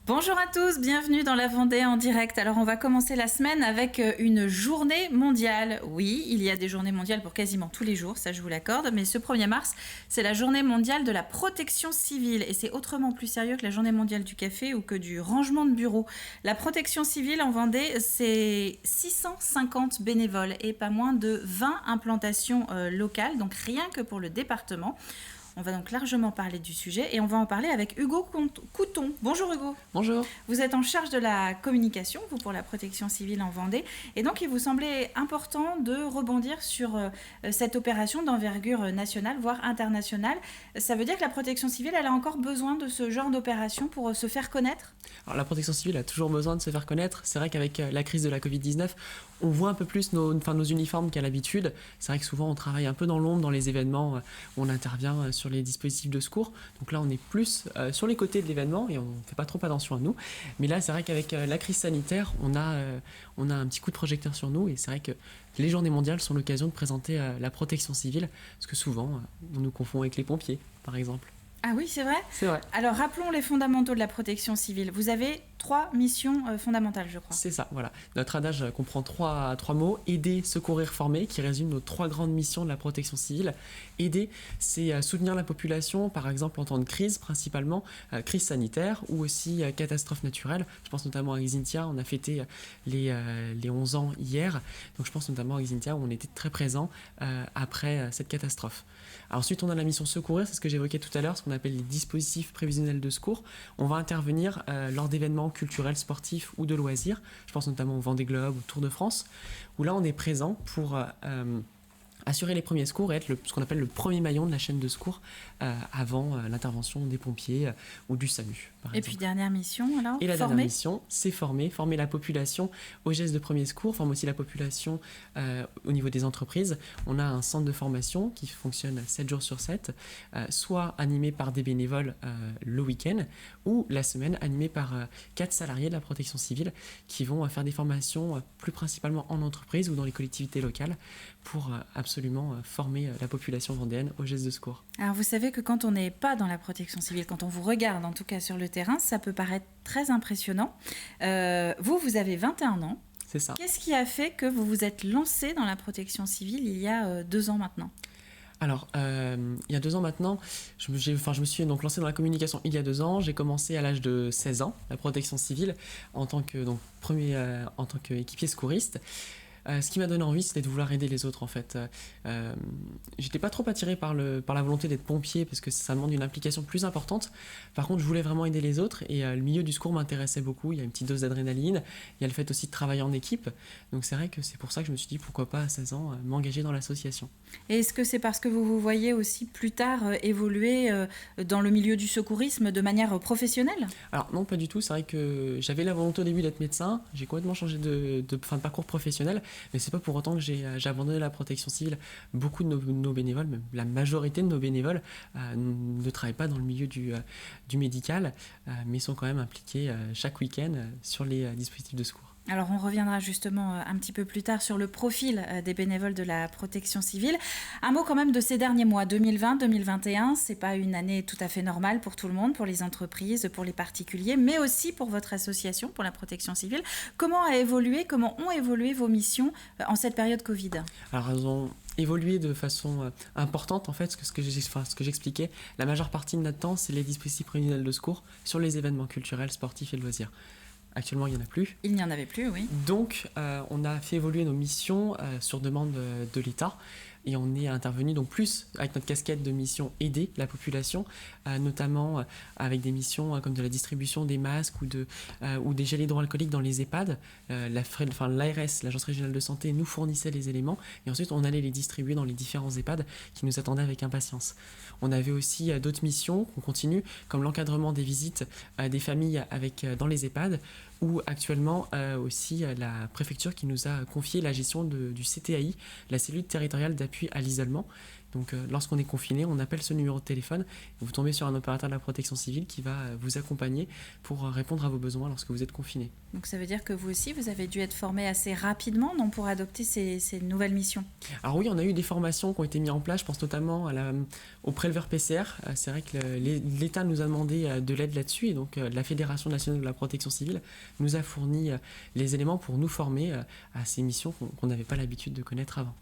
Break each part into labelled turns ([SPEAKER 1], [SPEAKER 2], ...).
[SPEAKER 1] Bonjour à tous, bienvenue dans la Vendée en direct. Alors on va commencer la semaine avec une journée mondiale. Oui, il y a des journées mondiales pour quasiment tous les jours, ça je vous l'accorde, mais ce 1er mars, c'est la journée mondiale de la protection civile et c'est autrement plus sérieux que la journée mondiale du café ou que du rangement de bureau. La protection civile en Vendée, c'est 650 bénévoles et pas moins de 20 implantations locales, donc rien que pour le département. On va donc largement parler du sujet et on va en parler avec Hugo Couton. Bonjour Hugo.
[SPEAKER 2] Bonjour.
[SPEAKER 1] Vous êtes en charge de la communication, vous, pour la protection civile en Vendée. Et donc, il vous semblait important de rebondir sur cette opération d'envergure nationale, voire internationale. Ça veut dire que la protection civile, elle a encore besoin de ce genre d'opération pour se faire connaître ?
[SPEAKER 2] Alors, la protection civile a toujours besoin de se faire connaître. C'est vrai qu'avec la crise de la Covid-19, on voit un peu plus nos uniformes qu'à l'habitude. C'est vrai que souvent, on travaille un peu dans l'ombre, dans les événements où on intervient sur les dispositifs de secours. Donc là, on est plus sur les côtés de l'événement et on ne fait pas trop attention à nous. Mais là, c'est vrai qu'avec la crise sanitaire, on a un petit coup de projecteur sur nous et c'est vrai que les journées mondiales sont l'occasion de présenter la protection civile parce que souvent, on nous confond avec les pompiers, par exemple.
[SPEAKER 1] Ah oui, c'est vrai ?
[SPEAKER 2] C'est vrai.
[SPEAKER 1] Alors, rappelons les fondamentaux de la protection civile. Vous avez 3 missions fondamentales, je crois.
[SPEAKER 2] C'est ça, voilà. Notre adage comprend trois mots: aider, secourir, former, qui résument nos 3 grandes missions de la protection civile. Aider, c'est soutenir la population, par exemple en temps de crise, principalement crise sanitaire ou aussi catastrophe naturelle. Je pense notamment à Xynthia, on a fêté les 11 ans hier. Donc je pense notamment à Xynthia où on était très présent après cette catastrophe. Alors, ensuite, on a la mission secourir, c'est ce que j'évoquais tout à l'heure, ce qu'on appelle les dispositifs prévisionnels de secours. On va intervenir lors d'événements culturels, sportifs ou de loisirs. Je pense notamment au Vendée Globe, au Tour de France, où là, on est présent pour assurer les premiers secours et être ce qu'on appelle le premier maillon de la chaîne de secours avant l'intervention des pompiers ou du SAMU, par exemple.
[SPEAKER 1] Et puis, dernière mission, alors ?
[SPEAKER 2] Et la dernière mission, c'est former la population aux gestes de premier secours, former aussi la population au niveau des entreprises. On a un centre de formation qui fonctionne 7 jours sur 7, soit animé par des bénévoles le week-end, ou la semaine animé par 4 salariés de la protection civile qui vont faire des formations plus principalement en entreprise ou dans les collectivités locales pour absolument former la population vendéenne aux gestes de secours.
[SPEAKER 1] Alors vous savez que quand on n'est pas dans la protection civile, quand on vous regarde en tout cas sur le terrain, ça peut paraître très impressionnant. Vous avez 21 ans.
[SPEAKER 2] C'est ça.
[SPEAKER 1] Qu'est-ce qui a fait que vous vous êtes lancé dans la protection civile il y a 2 ans maintenant ?
[SPEAKER 2] Alors, il y a 2 ans maintenant, je me suis donc lancé dans la communication il y a 2 ans. J'ai commencé à l'âge de 16 ans, la protection civile, en tant qu'équipier secouriste. Ce qui m'a donné envie, c'était de vouloir aider les autres, en fait. J'étais pas trop attiré par la volonté d'être pompier, parce que ça demande une implication plus importante. Par contre, je voulais vraiment aider les autres, et le milieu du secours m'intéressait beaucoup. Il y a une petite dose d'adrénaline, il y a le fait aussi de travailler en équipe. Donc c'est vrai que c'est pour ça que je me suis dit, pourquoi pas à 16 ans, m'engager dans l'association.
[SPEAKER 1] Et est-ce que c'est parce que vous vous voyez aussi plus tard évoluer dans le milieu du secourisme de manière professionnelle ?
[SPEAKER 2] Alors non, pas du tout. C'est vrai que j'avais la volonté au début d'être médecin. J'ai complètement changé de parcours professionnel. Mais c'est pas pour autant que j'ai abandonné la protection civile. Beaucoup de nos bénévoles, même la majorité de nos bénévoles, ne travaillent pas dans le milieu du médical, mais sont quand même impliqués chaque week-end sur les dispositifs de secours.
[SPEAKER 1] Alors on reviendra justement un petit peu plus tard sur le profil des bénévoles de la protection civile. Un mot quand même de ces derniers mois, 2020-2021, c'est pas une année tout à fait normale pour tout le monde, pour les entreprises, pour les particuliers, mais aussi pour votre association, pour la protection civile. Comment ont évolué vos missions en cette période Covid ?
[SPEAKER 2] Alors elles ont évolué de façon importante, en fait, ce que j'expliquais. La majeure partie de notre temps, c'est les dispositifs prévisionnels de secours sur les événements culturels, sportifs et de loisirs. Actuellement, il n'y en a plus.
[SPEAKER 1] Il n'y en avait plus, oui.
[SPEAKER 2] Donc, on a fait évoluer nos missions sur demande de l'État et on est intervenu donc plus avec notre casquette de mission aider la population, notamment avec des missions comme de la distribution des masques ou des gels hydroalcooliques dans les EHPAD. L'ARS, l'Agence régionale de santé, nous fournissait les éléments et ensuite on allait les distribuer dans les différents EHPAD qui nous attendaient avec impatience. On avait aussi d'autres missions qu'on continue, comme l'encadrement des visites des familles dans les EHPAD, ou actuellement aussi la préfecture qui nous a confié la gestion du CTAI, la cellule territoriale d'appui à l'isolement, Donc lorsqu'on est confiné, on appelle ce numéro de téléphone, vous tombez sur un opérateur de la protection civile qui va vous accompagner pour répondre à vos besoins lorsque vous êtes confiné.
[SPEAKER 1] Donc ça veut dire que vous aussi, vous avez dû être formé assez rapidement non, pour adopter ces nouvelles missions?
[SPEAKER 2] Alors oui, on a eu des formations qui ont été mises en place, je pense notamment au préleveur PCR. C'est vrai que l'État nous a demandé de l'aide là-dessus, et donc la Fédération nationale de la protection civile nous a fourni les éléments pour nous former à ces missions qu'on n'avait pas l'habitude de connaître avant.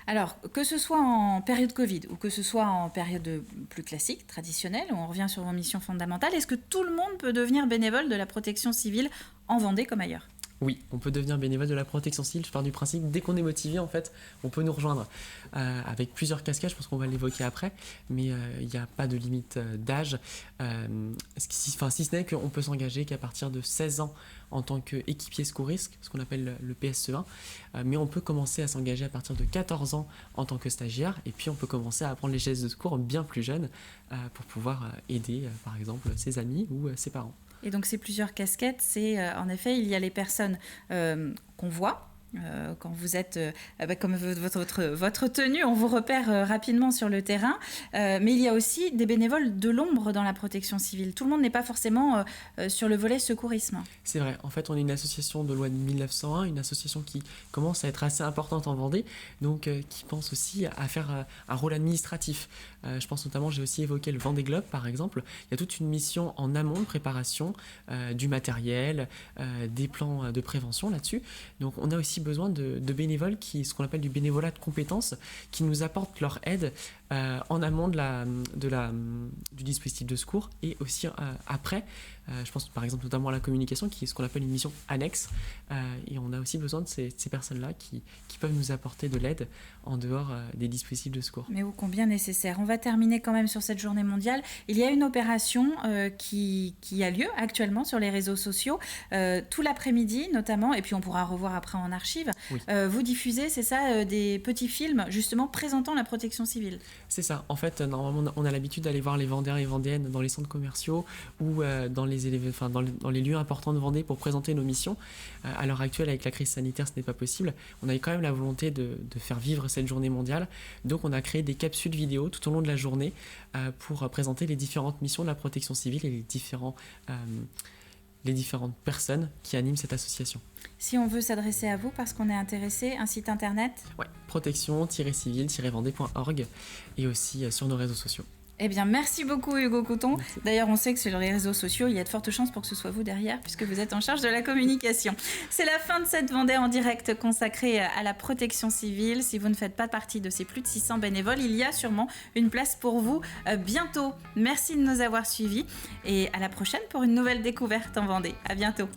[SPEAKER 1] Alors, que ce soit en période Covid ou que ce soit en période plus classique, traditionnelle, où on revient sur vos missions fondamentales, est-ce que tout le monde peut devenir bénévole de la protection civile en Vendée comme ailleurs?
[SPEAKER 2] Oui, on peut devenir bénévole de la protection civile. Je pars du principe, dès qu'on est motivé, en fait, on peut nous rejoindre avec plusieurs casquettes. Je pense qu'on va l'évoquer après, mais il n'y a pas de limite d'âge. Si ce n'est qu'on peut s'engager qu'à partir de 16 ans en tant qu'équipier secouriste, ce qu'on appelle le PSE1, mais on peut commencer à s'engager à partir de 14 ans en tant que stagiaire, et puis on peut commencer à apprendre les gestes de secours bien plus jeune pour pouvoir aider, par exemple, ses amis ou ses parents.
[SPEAKER 1] Et donc ces plusieurs casquettes, c'est en effet, il y a les personnes qu'on voit. Quand vous êtes, comme votre tenue, on vous repère rapidement sur le terrain. Mais il y a aussi des bénévoles de l'ombre dans la protection civile. Tout le monde n'est pas forcément sur le volet secourisme.
[SPEAKER 2] C'est vrai. En fait, on est une association de loi de 1901, une association qui commence à être assez importante en Vendée, donc qui pense aussi à faire un rôle administratif. Je pense notamment, j'ai aussi évoqué le Vendée Globe, par exemple. Il y a toute une mission en amont de préparation, du matériel, des plans de prévention là-dessus. Donc, on a aussi besoin de bénévoles, ce qu'on appelle du bénévolat de compétences, qui nous apportent leur aide en amont du dispositif de secours et aussi après. Je pense par exemple notamment à la communication, qui est ce qu'on appelle une mission annexe. Et on a aussi besoin de ces personnes-là qui peuvent nous apporter de l'aide en dehors des dispositifs de secours.
[SPEAKER 1] Mais ô combien nécessaire. On va terminer quand même sur cette journée mondiale. Il y a une opération qui a lieu actuellement sur les réseaux sociaux, tout l'après-midi notamment, et puis on pourra revoir après en archive. Oui. Vous diffusez, c'est ça, des petits films justement présentant la protection civile.
[SPEAKER 2] C'est ça. En fait, normalement, on a l'habitude d'aller voir les Vendéens et Vendéennes dans les centres commerciaux ou dans les lieux importants de Vendée pour présenter nos missions. À l'heure actuelle, avec la crise sanitaire, ce n'est pas possible. On avait quand même la volonté de faire vivre cette journée mondiale. Donc, on a créé des capsules vidéo tout au long de la journée pour présenter les différentes missions de la protection civile et les différentes personnes qui animent cette association.
[SPEAKER 1] Si on veut s'adresser à vous parce qu'on est intéressé, un site internet ?
[SPEAKER 2] Oui, protection-civile-vendée.org et aussi sur nos réseaux sociaux.
[SPEAKER 1] Eh bien, merci beaucoup Hugo Couton. Merci. D'ailleurs, on sait que sur les réseaux sociaux, il y a de fortes chances pour que ce soit vous derrière, puisque vous êtes en charge de la communication. C'est la fin de cette Vendée en direct consacrée à la protection civile. Si vous ne faites pas partie de ces plus de 600 bénévoles, il y a sûrement une place pour vous bientôt. Merci de nous avoir suivis et à la prochaine pour une nouvelle découverte en Vendée. À bientôt.